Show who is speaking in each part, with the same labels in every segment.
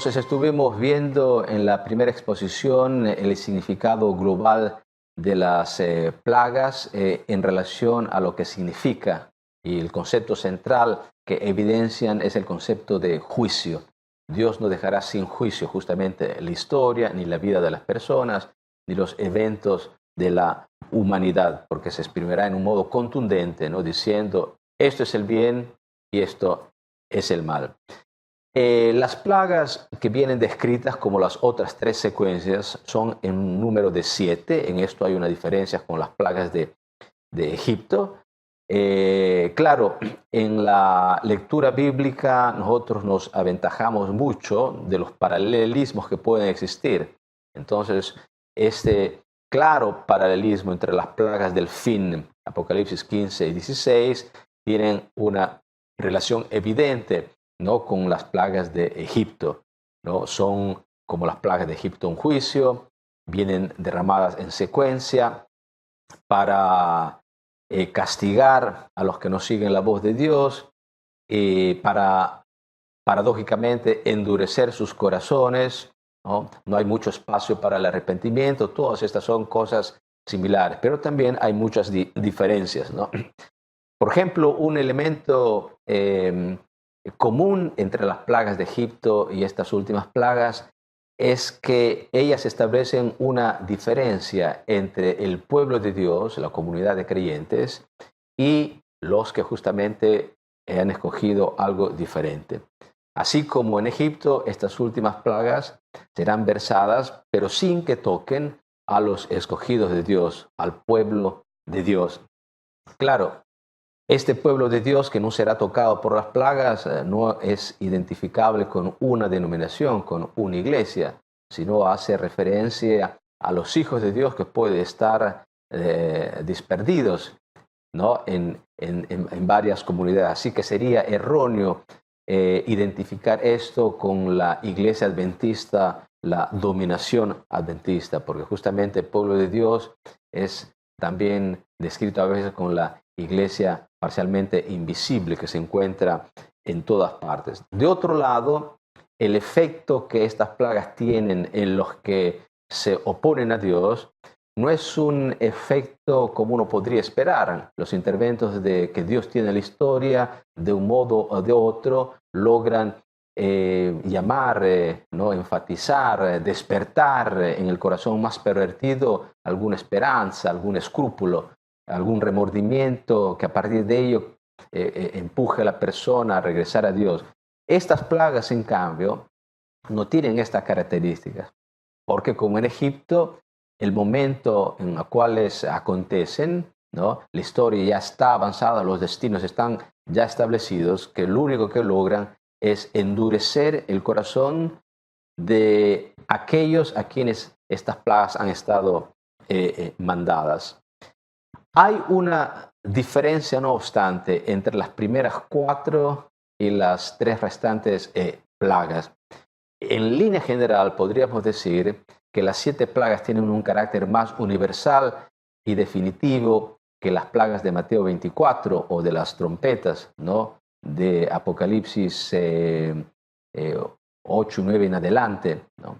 Speaker 1: Entonces estuvimos viendo en la primera exposición el significado global de las plagas en relación a lo que significa, y el concepto central que evidencian es el concepto de juicio. Dios no dejará sin juicio justamente la historia, ni la vida de las personas, ni los eventos de la humanidad, porque se exprimirá en un modo contundente, ¿no? Diciendo, esto es el bien y esto es el mal. Las plagas que vienen descritas como las otras tres secuencias son en un número de 7. En esto hay una diferencia con las plagas de Egipto. Claro, en la lectura bíblica nosotros nos aventajamos mucho de los paralelismos que pueden existir. Entonces, este claro paralelismo entre las plagas del fin, Apocalipsis 15 y 16, tienen una relación evidente, ¿no?, con las plagas de Egipto, ¿no? Son como las plagas de Egipto un juicio, vienen derramadas en secuencia para castigar a los que no siguen la voz de Dios, para paradójicamente endurecer sus corazones, ¿no? No hay mucho espacio para el arrepentimiento. Todas estas son cosas similares, pero también hay muchas diferencias, ¿no? Por ejemplo, un elemento común entre las plagas de Egipto y estas últimas plagas es que ellas establecen una diferencia entre el pueblo de Dios, la comunidad de creyentes, y los que justamente han escogido algo diferente. Así como en Egipto, estas últimas plagas serán versadas, pero sin que toquen a los escogidos de Dios, al pueblo de Dios. Claro, este pueblo de Dios que no será tocado por las plagas no es identificable con una denominación, con una iglesia, sino hace referencia a los hijos de Dios que pueden estar disperdidos, ¿no?, en varias comunidades. Así que sería erróneo identificar esto con la iglesia adventista, la dominación adventista, porque justamente el pueblo de Dios es también descrito a veces con la iglesia parcialmente invisible que se encuentra en todas partes. De otro lado, el efecto que estas plagas tienen en los que se oponen a Dios no es un efecto como uno podría esperar. Los interventos que Dios tiene en la historia, de un modo o de otro, logran llamar, ¿no?, enfatizar, despertar en el corazón más pervertido alguna esperanza, algún escrúpulo, algún remordimiento que a partir de ello empuje a la persona a regresar a Dios. Estas plagas, en cambio, no tienen estas características, porque como en Egipto, el momento en el cual acontecen, ¿no?, la historia ya está avanzada, los destinos están ya establecidos, que lo único que logran es endurecer el corazón de aquellos a quienes estas plagas han estado mandadas. Hay una diferencia, no obstante, entre las primeras 4 y las 3 restantes plagas. En línea general, podríamos decir que las 7 plagas tienen un carácter más universal y definitivo que las plagas de Mateo 24 o de las trompetas, ¿no?, de Apocalipsis 8, 9 en adelante, ¿no?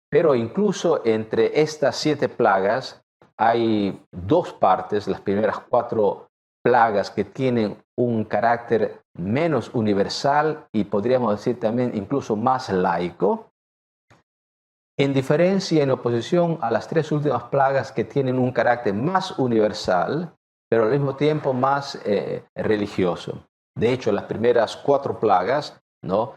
Speaker 1: Pero incluso entre estas 7 plagas hay 2 partes, las primeras 4 plagas, que tienen un carácter menos universal y podríamos decir también incluso más laico, en diferencia, en oposición a las 3 últimas plagas que tienen un carácter más universal, pero al mismo tiempo más religioso. De hecho, las primeras 4 plagas, ¿no?,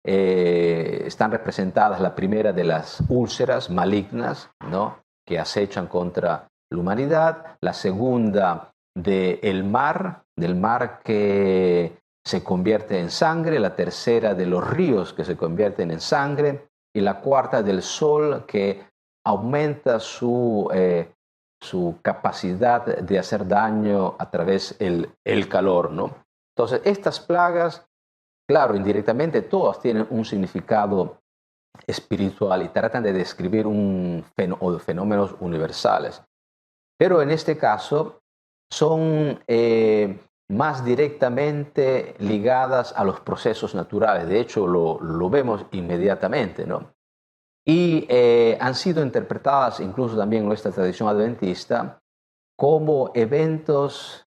Speaker 1: están representadas, la primera de las úlceras malignas, ¿no?, que acechan contra la humanidad, la segunda del mar que se convierte en sangre, la tercera de los ríos que se convierten en sangre, y la cuarta del sol que aumenta su capacidad de hacer daño a través del calor, ¿no? Entonces, estas plagas, claro, indirectamente todas tienen un significado espiritual y tratan de describir fenómenos universales. Pero en este caso son más directamente ligadas a los procesos naturales. De hecho, lo vemos inmediatamente, ¿no? Y han sido interpretadas incluso también en nuestra tradición adventista como eventos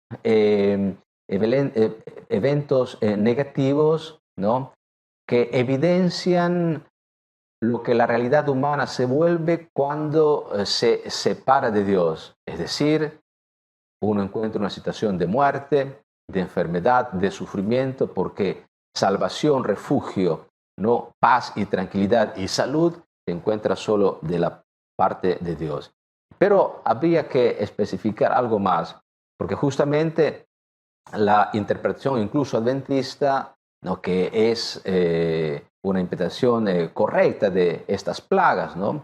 Speaker 1: negativos, ¿no? Que evidencian lo que la realidad humana se vuelve cuando se separa de Dios. Es decir, uno encuentra una situación de muerte, de enfermedad, de sufrimiento, porque salvación, refugio, no paz y tranquilidad y salud se encuentra solo de la parte de Dios. Pero habría que especificar algo más, porque justamente la interpretación incluso adventista, ¿no? Que es una interpretación correcta de estas plagas, ¿no?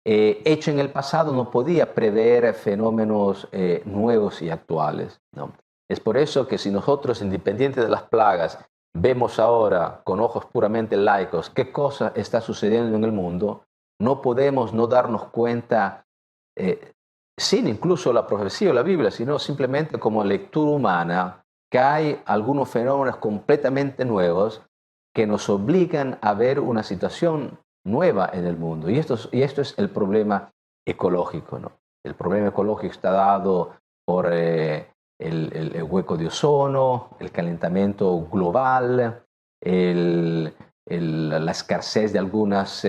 Speaker 1: Hecho en el pasado no podía prever fenómenos nuevos y actuales, ¿no? Es por eso que si nosotros, independiente de las plagas, vemos ahora con ojos puramente laicos qué cosa está sucediendo en el mundo, no podemos no darnos cuenta, sin incluso la profecía o la Biblia, sino simplemente como lectura humana, que hay algunos fenómenos completamente nuevos que nos obligan a ver una situación nueva en el mundo. Y esto es el problema ecológico, ¿no? El problema ecológico está dado por el hueco de ozono, el calentamiento global, la escasez de algunas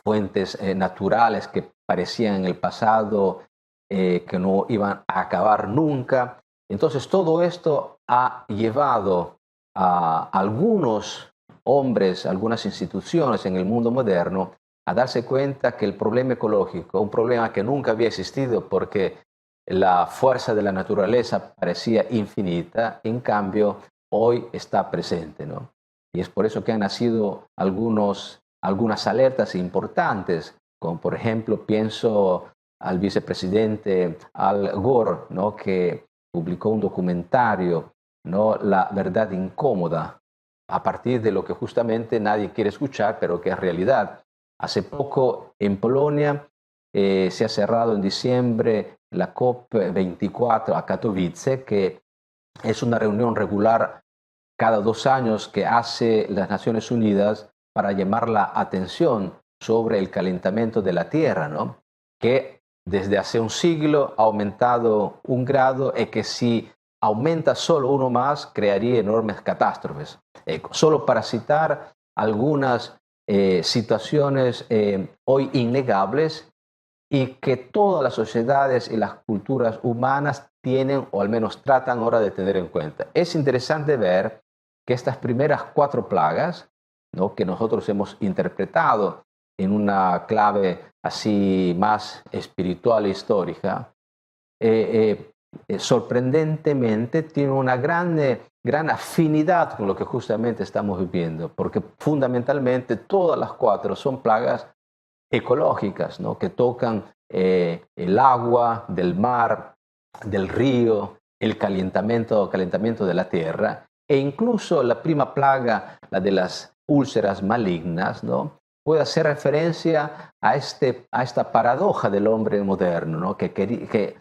Speaker 1: fuentes naturales que parecían en el pasado que no iban a acabar nunca. Entonces todo esto ha llevado a algunos hombres, algunas instituciones en el mundo moderno a darse cuenta que el problema ecológico, un problema que nunca había existido porque la fuerza de la naturaleza parecía infinita, en cambio hoy está presente, ¿no? Y es por eso que han nacido algunas alertas importantes, como por ejemplo pienso al vicepresidente Al Gore, ¿no? Que publicó un documentario, ¿no? La verdad incómoda, a partir de lo que justamente nadie quiere escuchar, pero que es realidad. Hace poco en Polonia se ha cerrado en diciembre la COP24 a Katowice, que es una reunión regular cada 2 años que hace las Naciones Unidas para llamar la atención sobre el calentamiento de la Tierra, ¿no? Que desde hace un siglo ha aumentado 1 grado y que si aumenta solo uno más crearía enormes catástrofes. Solo para citar algunas situaciones hoy innegables y que todas las sociedades y las culturas humanas tienen o al menos tratan ahora de tener en cuenta. Es interesante ver que estas primeras 4 plagas, ¿no? Que nosotros hemos interpretado en una clave así más espiritual e histórica, sorprendentemente tienen una gran afinidad con lo que justamente estamos viviendo, porque fundamentalmente todas las 4 son plagas ecológicas, ¿no? Que tocan el agua del mar, del río, el calentamiento de la tierra, e incluso la prima plaga, la de las úlceras malignas, ¿no? Puede hacer referencia a esta paradoja del hombre moderno, ¿no? Que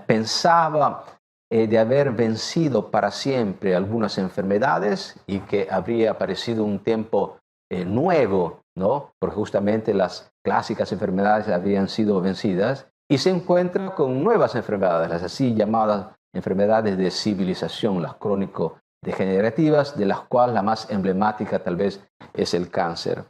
Speaker 1: pensaba de haber vencido para siempre algunas enfermedades y que habría aparecido un tiempo nuevo, ¿no? Porque justamente las clásicas enfermedades habían sido vencidas y se encuentra con nuevas enfermedades, las así llamadas enfermedades de civilización, las crónico-degenerativas, de las cuales la más emblemática tal vez es el cáncer.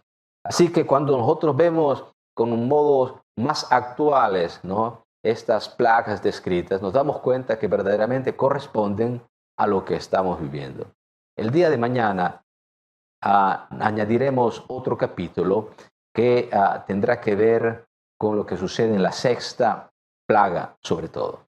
Speaker 1: Así que cuando nosotros vemos con modos más actuales, ¿no? Estas plagas descritas, nos damos cuenta que verdaderamente corresponden a lo que estamos viviendo. El día de mañana añadiremos otro capítulo que tendrá que ver con lo que sucede en la 6ª plaga, sobre todo.